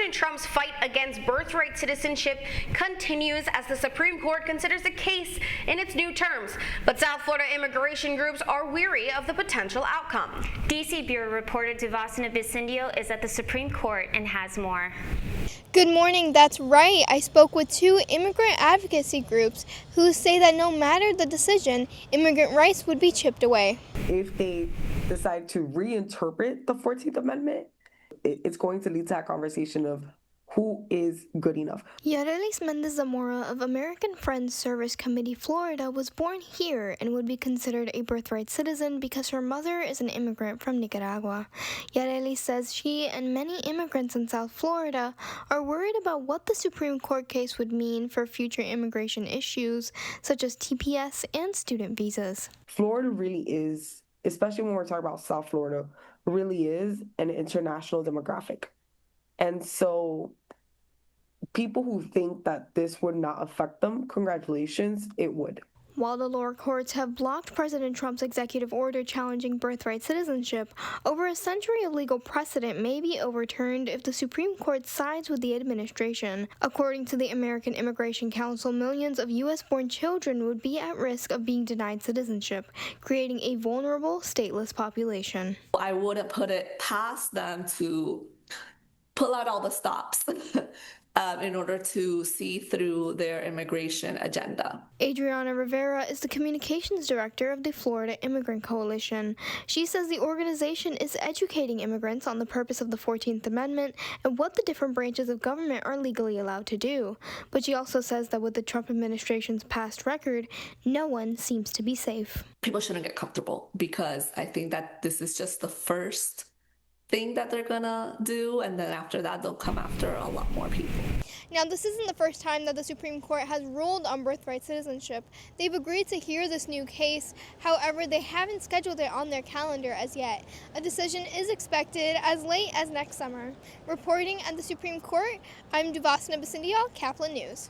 President Trump's fight against birthright citizenship continues as the Supreme Court considers the case in its new terms, but South Florida immigration groups are weary of the potential outcome. D.C. Bureau reporter Devasna Bisindio is at the Supreme Court and has more. Good morning, that's right. I spoke with two immigrant advocacy groups who say that no matter the decision, immigrant rights would be chipped away. If they decide to reinterpret the 14th Amendment, it's going to lead to that conversation of who is good enough. Yarelis Mendez-Zamora of American Friends Service Committee Florida was born here and would be considered a birthright citizen because her mother is an immigrant from Nicaragua. Yarelis says she and many immigrants in South Florida are worried about what the Supreme Court case would mean for future immigration issues such as TPS and student visas. Florida really is, especially when we're talking about South Florida, really is an international demographic. And so people who think that this would not affect them, congratulations, it would. While the lower courts have blocked President Trump's executive order challenging birthright citizenship, over a century of legal precedent may be overturned if the Supreme Court sides with the administration. According to the American Immigration Council, millions of U.S.-born children would be at risk of being denied citizenship, creating a vulnerable, stateless population. I wouldn't put it past them to pull out all the stops in order to see through their immigration agenda. Adriana Rivera is the communications director of the Florida Immigrant Coalition. She says the organization is educating immigrants on the purpose of the 14th Amendment and what the different branches of government are legally allowed to do. But she also says that with the Trump administration's past record, no one seems to be safe. People shouldn't get comfortable because I think that this is just the first thing that they're gonna do, and then after that they'll come after a lot more people. Now, this isn't the first time that the Supreme Court has ruled on birthright citizenship. They've agreed to hear this new case. However, they haven't scheduled it on their calendar as yet. A decision is expected as late as next summer. Reporting at the Supreme Court, I'm Devasna Bisindio, Caplin News.